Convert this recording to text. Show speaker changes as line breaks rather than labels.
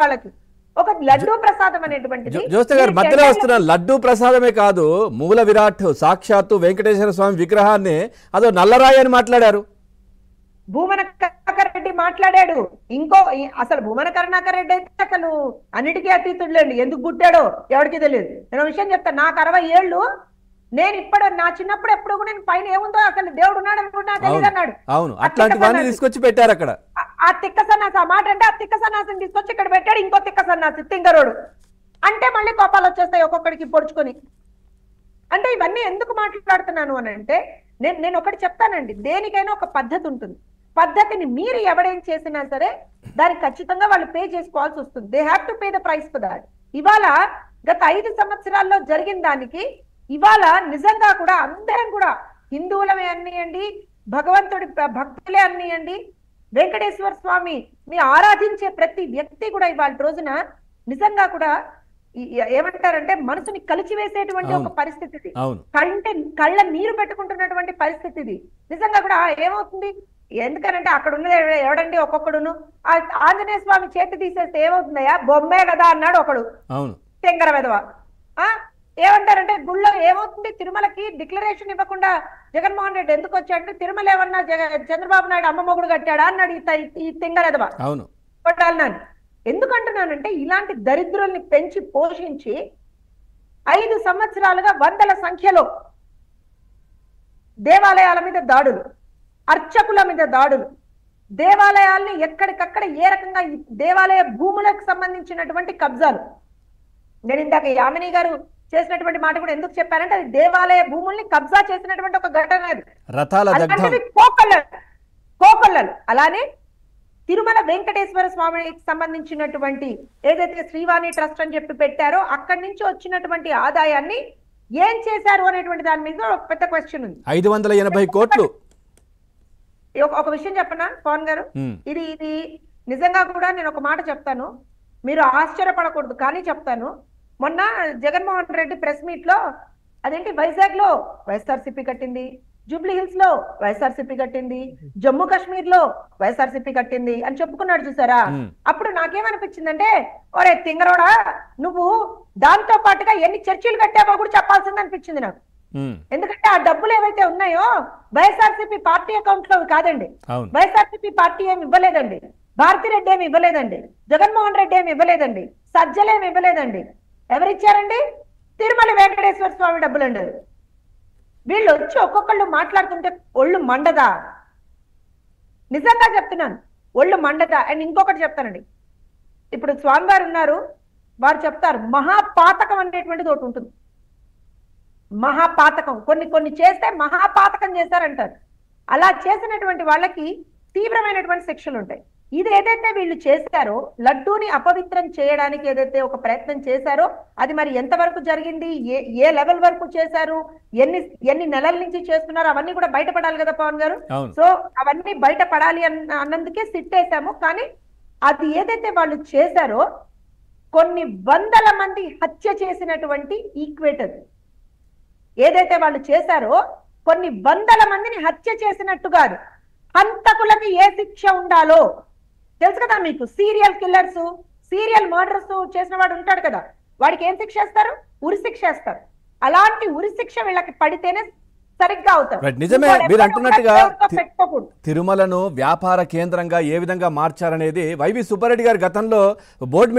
వాళ్ళకి ఒక లడ్డూ ప్రసాదం అనేటువంటిది
జ్యోత్స్న గారు మధ్యలో వస్తున్న లడ్డూ ప్రసాదమే కాదు, మూల విరాట్ సాక్షాత్తు వెంకటేశ్వర స్వామి విగ్రహాన్ని అదో నల్లరాయి అని మాట్లాడారు.
భూమన కరుణాకర్ రెడ్డి మాట్లాడాడు. అసలు భూమన కరుణాకర్ రెడ్డి అయితే అసలు అన్నిటికీ అతీతుడులేండి. ఎందుకు పుట్టాడో ఎవరికి తెలియదు. నేను విషయం చెప్తాను, నాకు 60 ఏళ్ళు. నేను ఇప్పుడు నా చిన్నప్పుడు ఎప్పుడు కూడా నేను పైన ఏముందో అసలు దేవుడు ఉన్నాడు అనుకుంటున్నా తెలియదు అన్నాడు.
అవును, అట్లాంటి వాడిని తీసుకొచ్చి పెట్టారు అక్కడ.
ఆ తిక్క సన్నాసి, ఆ మాట అంటే ఆ తిక్క సన్నాసిని తీసుకొచ్చి ఇక్కడ పెట్టాడు. ఇంకో తిక్క సన్నాసి తింగరోడు అంటే మళ్ళీ కోపాలు వచ్చేస్తాయి ఒక్కొక్కడికి పొడుచుకొని. అంటే ఇవన్నీ ఎందుకు మాట్లాడుతున్నాను అని అంటే నేను ఒకటి చెప్తానండి, దేనికైనా ఒక పద్ధతి ఉంటుంది. పద్ధతిని మీరు ఎవడేం చేసినా సరే దానికి ఖచ్చితంగా వాళ్ళు పే చేసుకోవాల్సి వస్తుంది. They have to pay the price for that. ఇవాళ గత 5 సంవత్సరాల్లో జరిగిన దానికి ఇవాళ నిజంగా కూడా అందరం కూడా హిందువులమే అనియండి, భగవంతుడి భక్తులే అనియండి, వెంకటేశ్వర స్వామిని ఆరాధించే ప్రతి వ్యక్తి కూడా ఇవాళ రోజున నిజంగా కూడా ఏమంటారంటే మనసుని కలిచివేసేటువంటి ఒక పరిస్థితి, కళ్ళ నీరు పెట్టుకుంటున్నటువంటి పరిస్థితి. నిజంగా కూడా ఏమవుతుంది, ఎందుకనంటే అక్కడ ఉన్నది ఎవడండి ఒక్కొక్కడును ఆంజనేయ స్వామి చేతి తీసేస్తే ఏమవుతుందయ్యా, బొమ్మే కదా అన్నాడు ఒకడు తెంగర వెధవ. ఏమంటారంటే గుళ్ళో ఏమవుతుంది, తిరుమలకి డిక్లరేషన్ ఇవ్వకుండా జగన్మోహన్ రెడ్డి ఎందుకు వచ్చాడంటే తిరుమల ఏమన్నా చంద్రబాబు నాయుడు అమ్మ మొగుడు కట్టాడా అన్నాడు ఈ తెంగరెదవ. కొట్టాలన్నాను. ఎందుకంటున్నానంటే ఇలాంటి దరిద్రుల్ని పెంచి పోషించి 5 సంవత్సరాలుగా వందల సంఖ్యలో దేవాలయాల మీద దాడులు, అర్చకుల మీద దాడులు, దేవాలయాల్ని ఎక్కడికక్కడ ఏ రకంగా దేవాలయ భూములకు సంబంధించినటువంటి కబ్జాలు. నేను ఇందాక యామిని గారు చేసినటువంటి మాట కూడా ఎందుకు చెప్పారంటే అది దేవాలయ భూముల్ని కబ్జా చేసినటువంటి ఒక ఘటన. అది కోకొల్లలు. అలానే తిరుమల వెంకటేశ్వర స్వామికి సంబంధించినటువంటి ఏదైతే శ్రీవాణి ట్రస్ట్ అని చెప్పి పెట్టారో అక్కడి నుంచి వచ్చినటువంటి ఆదాయాన్ని ఏం చేశారు అనేటువంటి దాని మీద ఒక పెద్ద క్వశ్చన్ ఉంది.
580 కోట్లు.
ఒక విషయం చెప్పనా పవన్ గారు, ఇది నిజంగా కూడా నేను ఒక మాట చెప్తాను, మీరు ఆశ్చర్యపడకూడదు కానీ చెప్తాను. మొన్న జగన్మోహన్ రెడ్డి ప్రెస్ మీట్ లో అదేంటి వైజాగ్ లో వైఎస్ఆర్సీపీ కట్టింది, జూబ్లీ హిల్స్ లో వైఎస్ఆర్సీపీ కట్టింది, జమ్మూ కాశ్మీర్ లో వైఎస్ఆర్సీపీ కట్టింది అని చెప్పుకున్నాడు చూసారా. అప్పుడు నాకేమనిపించిందంటే ఒరే తింగరోడా, నువ్వు దాంతో పాటుగా ఎన్ని చర్చిలు కట్టావో కూడా చెప్పాల్సింది అనిపించింది నాకు. ఎందుకంటే ఆ డబ్బులు ఏవైతే ఉన్నాయో వైఎస్ఆర్సీపీ పార్టీ అకౌంట్ లో కాదండి. వైఎస్ఆర్సీపీ పార్టీ ఏమి ఇవ్వలేదండి, భారతిరెడ్డి ఏమి ఇవ్వలేదండి, జగన్మోహన్ రెడ్డి ఏమి ఇవ్వలేదండి, సజ్జలేమి ఇవ్వలేదండి. ఎవరిచ్చారండి? తిరుమల వెంకటేశ్వర స్వామి డబ్బులండి. వీళ్ళు వచ్చి ఒక్కొక్కళ్ళు మాట్లాడుతుంటే ఒళ్ళు మండదా, నిజంగా చెప్తున్నాను ఒళ్ళు మండదా. అండ్ ఇంకొకటి చెప్తానండి, ఇప్పుడు స్వామివారు ఉన్నారు, వారు చెప్తారు మహాపాతకం అనేటువంటిది ఒకటి ఉంటుంది. మహాపాతకం కొన్ని చేస్తే మహాపాతకం చేశారంటారు. అలా చేసినటువంటి వాళ్ళకి తీవ్రమైనటువంటి శిక్షలు ఉంటాయి. ఇది ఏదైతే వీళ్ళు చేశారో లడ్డూని అపవిత్రం చేయడానికి ఏదైతే ఒక ప్రయత్నం చేశారో అది మరి ఎంతవరకు జరిగింది, ఏ లెవెల్ వరకు చేశారు, ఎన్ని నెలల నుంచి చేస్తున్నారు, అవన్నీ కూడా బయటపడాలి కదా పవన్ గారు. సో అవన్నీ బయటపడాలి అన్నందుకే సిట్టేశాము. కానీ అది ఏదైతే వాళ్ళు చేశారో కొన్ని వందల మంది హత్య చేసినటువంటి ఈక్వేటర్ ఏదైతే వాళ్ళు చేశారో కొన్ని వందల మందిని హత్య చేసినట్టు కాదు, హంతకులకి ఏ శిక్ష ఉండాలో తెలుసు కదా మీకు. సీరియల్ కిల్లర్స్, సీరియల్ మర్డర్స్ చేసిన వాడు ఉంటాడు కదా, వాడికి ఏం శిక్ష వేస్తారు? ఉరి శిక్ష వేస్తారు. అలాంటి ఉరి శిక్ష వీళ్ళకి పడితేనే సరిగ్గా అవుతారు.
నిజమే మీరు అంటున్నట్టుగా తిరుమలను వ్యాపార కేంద్రంగా ఏ విధంగా మార్చారనేది వైవి సుబ్బారెడ్డి గారు గతంలో బోర్డు